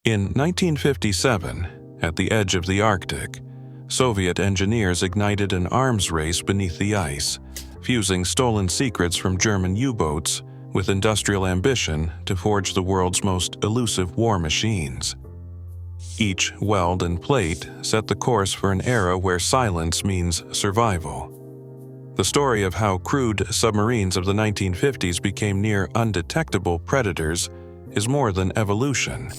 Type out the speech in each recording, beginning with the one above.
In 1957, at the edge of the Arctic, Soviet engineers ignited an arms race beneath the ice, fusing stolen secrets from German U-boats with industrial ambition to forge the world's most elusive war machines. Each weld and plate set the course for an era where silence means survival. The story of how crude submarines of the 1950s became near undetectable predators is more than evolution.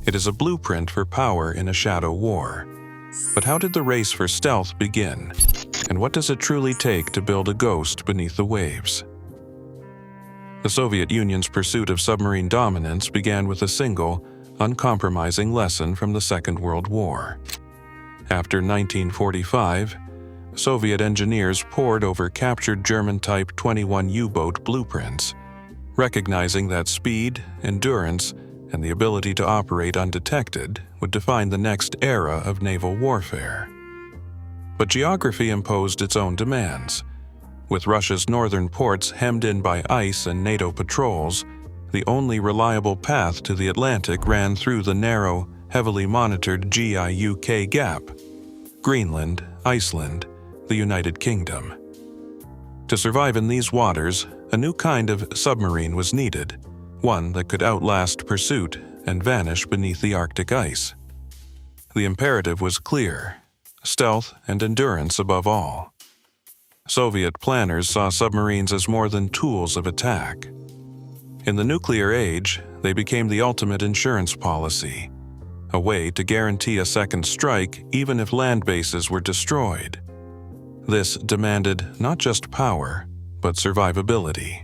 It is a blueprint for power in a shadow war. But how did the race for stealth begin? And what does it truly take to build a ghost beneath the waves? The Soviet Union's pursuit of submarine dominance began with a single, uncompromising lesson from the Second World War. After 1945, Soviet engineers pored over captured German Type 21 U-boat blueprints, recognizing that speed, endurance, and the ability to operate undetected would define the next era of naval warfare. But geography imposed its own demands. With Russia's northern ports hemmed in by ice and NATO patrols, the only reliable path to the Atlantic ran through the narrow, heavily monitored GIUK Gap: Greenland, Iceland, the United Kingdom. To survive in these waters, a new kind of submarine was needed, one that could outlast pursuit and vanish beneath the Arctic ice. The imperative was clear: stealth and endurance above all. Soviet planners saw submarines as more than tools of attack. In the nuclear age, they became the ultimate insurance policy, a way to guarantee a second strike even if land bases were destroyed. This demanded not just power, but survivability.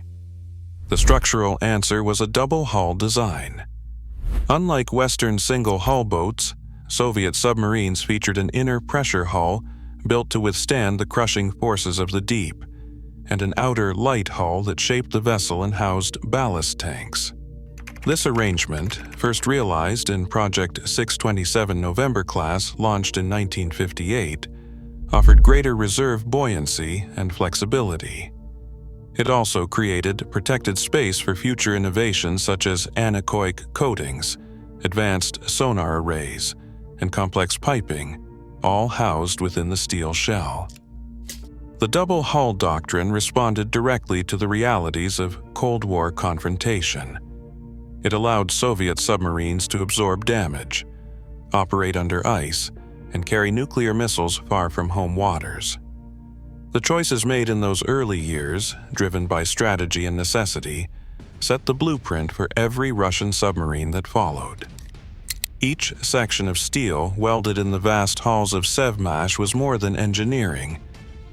The structural answer was a double-hull design. Unlike Western single-hull boats, Soviet submarines featured an inner pressure hull built to withstand the crushing forces of the deep, and an outer light hull that shaped the vessel and housed ballast tanks. This arrangement, first realized in Project 627 November class launched in 1958, offered greater reserve buoyancy and flexibility. It also created protected space for future innovations such as anechoic coatings, advanced sonar arrays, and complex piping, all housed within the steel shell. The double hull doctrine responded directly to the realities of Cold War confrontation. It allowed Soviet submarines to absorb damage, operate under ice, and carry nuclear missiles far from home waters. The choices made in those early years, driven by strategy and necessity, set the blueprint for every Russian submarine that followed. Each section of steel welded in the vast halls of Sevmash was more than engineering.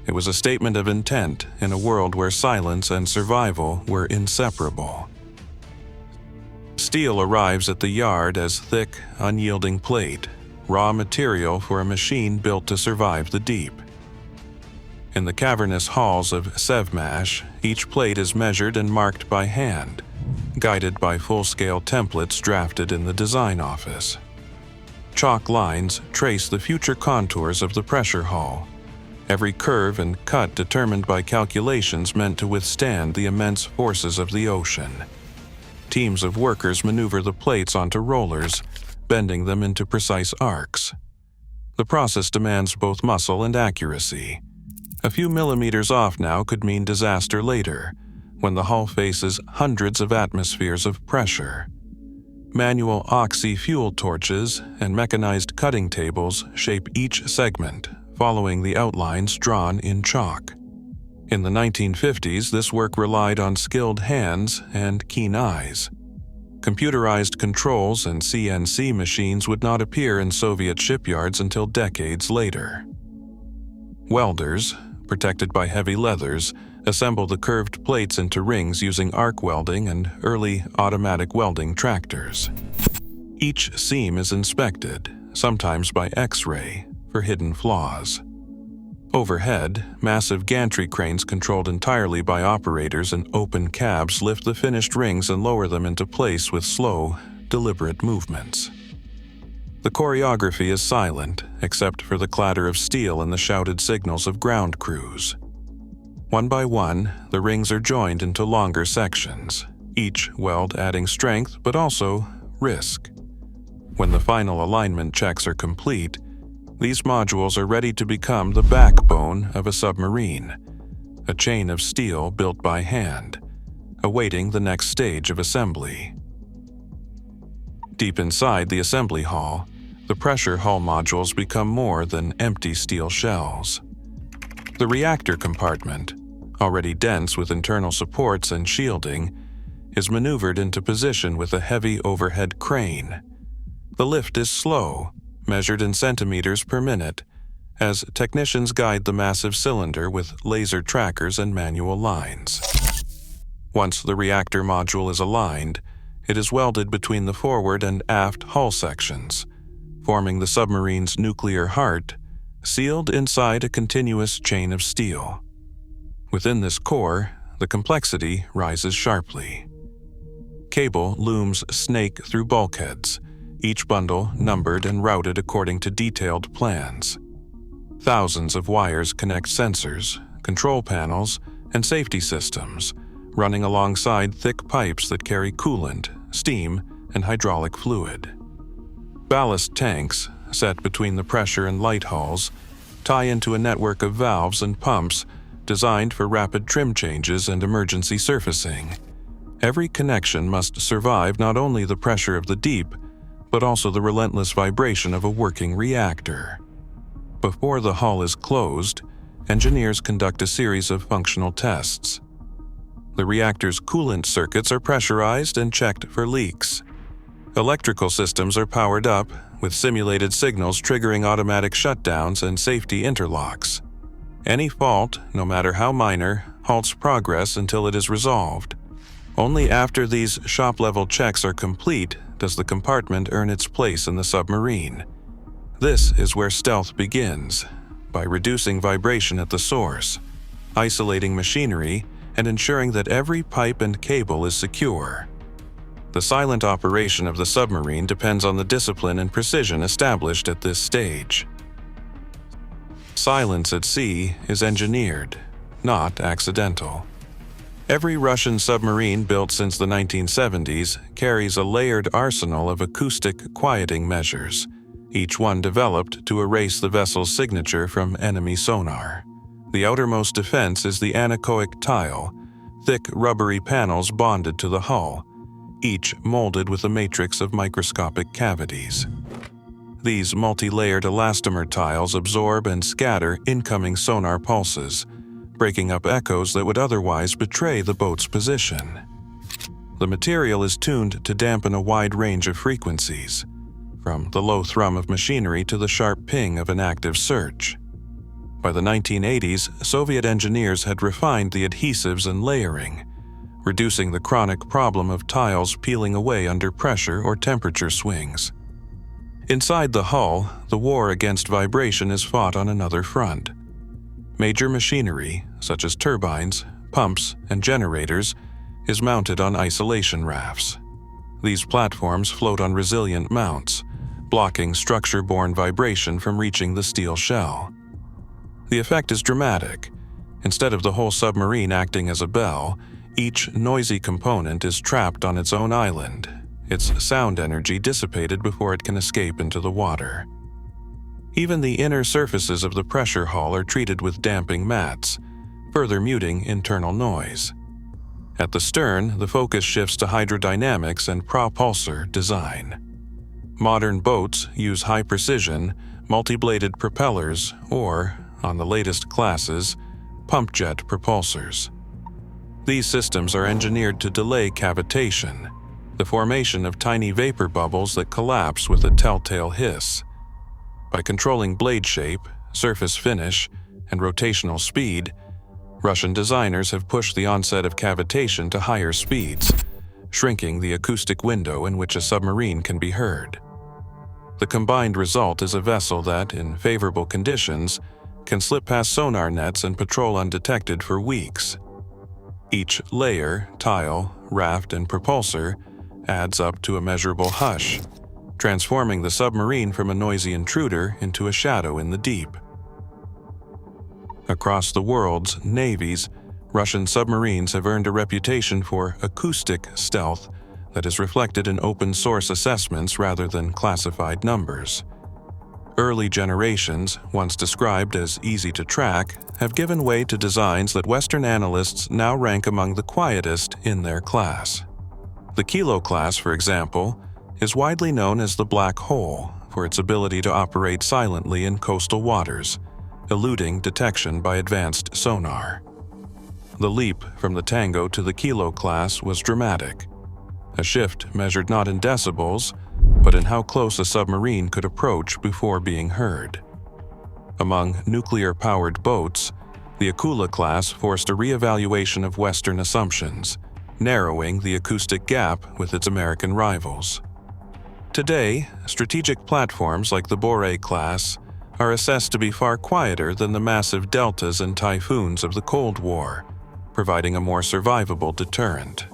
It was a statement of intent in a world where silence and survival were inseparable. Steel arrives at the yard as thick, unyielding plate, raw material for a machine built to survive the deep. In the cavernous halls of Sevmash, each plate is measured and marked by hand, guided by full-scale templates drafted in the design office. Chalk lines trace the future contours of the pressure hull, every curve and cut determined by calculations meant to withstand the immense forces of the ocean. Teams of workers maneuver the plates onto rollers, bending them into precise arcs. The process demands both muscle and accuracy. A few millimeters off now could mean disaster later, when the hull faces hundreds of atmospheres of pressure. Manual oxy-fuel torches and mechanized cutting tables shape each segment, following the outlines drawn in chalk. In the 1950s, this work relied on skilled hands and keen eyes. Computerized controls and CNC machines would not appear in Soviet shipyards until decades later. Welders, protected by heavy leathers, assemble the curved plates into rings using arc welding and early automatic welding tractors. Each seam is inspected, sometimes by X-ray, for hidden flaws. Overhead, massive gantry cranes controlled entirely by operators in open cabs lift the finished rings and lower them into place with slow, deliberate movements. The choreography is silent, except for the clatter of steel and the shouted signals of ground crews. One by one, the rings are joined into longer sections, each weld adding strength but also risk. When the final alignment checks are complete, these modules are ready to become the backbone of a submarine, a chain of steel built by hand, awaiting the next stage of assembly. Deep inside the assembly hall, the pressure hull modules become more than empty steel shells. The reactor compartment, already dense with internal supports and shielding, is maneuvered into position with a heavy overhead crane. The lift is slow, measured in centimeters per minute, as technicians guide the massive cylinder with laser trackers and manual lines. Once the reactor module is aligned, it is welded between the forward and aft hull sections, forming the submarine's nuclear heart, sealed inside a continuous chain of steel. Within this core, the complexity rises sharply. Cable looms snake through bulkheads, each bundle numbered and routed according to detailed plans. Thousands of wires connect sensors, control panels, and safety systems, running alongside thick pipes that carry coolant, steam, and hydraulic fluid. Ballast tanks, set between the pressure and light hulls, tie into a network of valves and pumps designed for rapid trim changes and emergency surfacing. Every connection must survive not only the pressure of the deep, but also the relentless vibration of a working reactor. Before the hull is closed, engineers conduct a series of functional tests. The reactor's coolant circuits are pressurized and checked for leaks. Electrical systems are powered up, with simulated signals triggering automatic shutdowns and safety interlocks. Any fault, no matter how minor, halts progress until it is resolved. Only after these shop-level checks are complete does the compartment earn its place in the submarine. This is where stealth begins, by reducing vibration at the source, isolating machinery, and ensuring that every pipe and cable is secure. The silent operation of the submarine depends on the discipline and precision established at this stage. Silence at sea is engineered, not accidental. Every Russian submarine built since the 1970s carries a layered arsenal of acoustic quieting measures, each one developed to erase the vessel's signature from enemy sonar. The outermost defense is the anechoic tile, thick rubbery panels bonded to the hull, each molded with a matrix of microscopic cavities. These multi-layered elastomer tiles absorb and scatter incoming sonar pulses, breaking up echoes that would otherwise betray the boat's position. The material is tuned to dampen a wide range of frequencies, from the low thrum of machinery to the sharp ping of an active search. By the 1980s, Soviet engineers had refined the adhesives and layering, reducing the chronic problem of tiles peeling away under pressure or temperature swings. Inside the hull, the war against vibration is fought on another front. Major machinery, such as turbines, pumps, and generators, is mounted on isolation rafts. These platforms float on resilient mounts, blocking structure-borne vibration from reaching the steel shell. The effect is dramatic. Instead of the whole submarine acting as a bell, each noisy component is trapped on its own island, its sound energy dissipated before it can escape into the water. Even the inner surfaces of the pressure hull are treated with damping mats, further muting internal noise. At the stern, the focus shifts to hydrodynamics and propulsor design. Modern boats use high-precision, multi-bladed propellers or, on the latest classes, pump jet propulsors. These systems are engineered to delay cavitation, the formation of tiny vapor bubbles that collapse with a telltale hiss. By controlling blade shape, surface finish, and rotational speed, Russian designers have pushed the onset of cavitation to higher speeds, shrinking the acoustic window in which a submarine can be heard. The combined result is a vessel that, in favorable conditions, can slip past sonar nets and patrol undetected for weeks. Each layer, tile, raft, and propulsor adds up to a measurable hush, transforming the submarine from a noisy intruder into a shadow in the deep. Across the world's navies, Russian submarines have earned a reputation for acoustic stealth that is reflected in open-source assessments rather than classified numbers. Early generations, once described as easy to track, have given way to designs that Western analysts now rank among the quietest in their class. The Kilo class, for example, is widely known as the Black Hole for its ability to operate silently in coastal waters, eluding detection by advanced sonar. The leap from the Tango to the Kilo class was dramatic, a shift measured not in decibels, but in how close a submarine could approach before being heard. Among nuclear-powered boats, the Aquila class forced a re-evaluation of Western assumptions, narrowing the acoustic gap with its American rivals. Today, strategic platforms like the Boré class are assessed to be far quieter than the massive deltas and typhoons of the Cold War, providing a more survivable deterrent.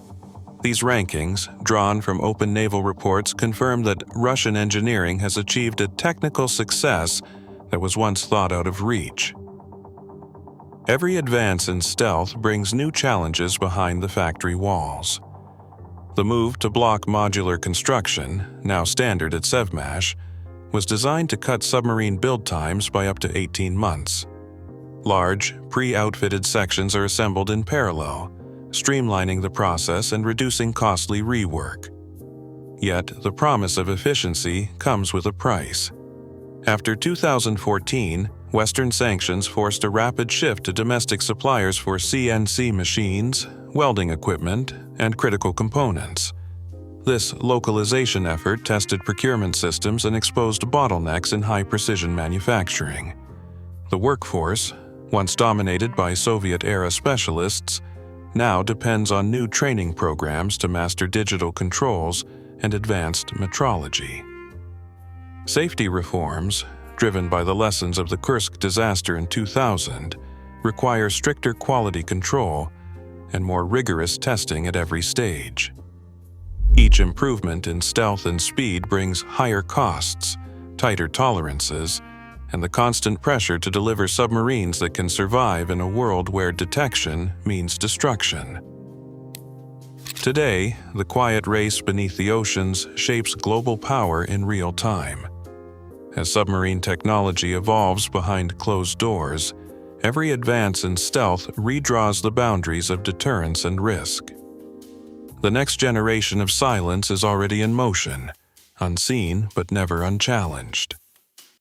These rankings, drawn from open naval reports, confirm that Russian engineering has achieved a technical success that was once thought out of reach. Every advance in stealth brings new challenges behind the factory walls. The move to block modular construction, now standard at Sevmash, was designed to cut submarine build times by up to 18 months. Large, pre-outfitted sections are assembled in parallel, streamlining the process and reducing costly rework. Yet, the promise of efficiency comes with a price. After 2014, Western sanctions forced a rapid shift to domestic suppliers for CNC machines, welding equipment, and critical components. This localization effort tested procurement systems and exposed bottlenecks in high-precision manufacturing. The workforce, once dominated by Soviet-era specialists, now depends on new training programs to master digital controls and advanced metrology. Safety reforms, driven by the lessons of the Kursk disaster in 2000, require stricter quality control and more rigorous testing at every stage. Each improvement in stealth and speed brings higher costs, tighter tolerances, and the constant pressure to deliver submarines that can survive in a world where detection means destruction. Today, the quiet race beneath the oceans shapes global power in real time. As submarine technology evolves behind closed doors, every advance in stealth redraws the boundaries of deterrence and risk. The next generation of silence is already in motion, unseen but never unchallenged.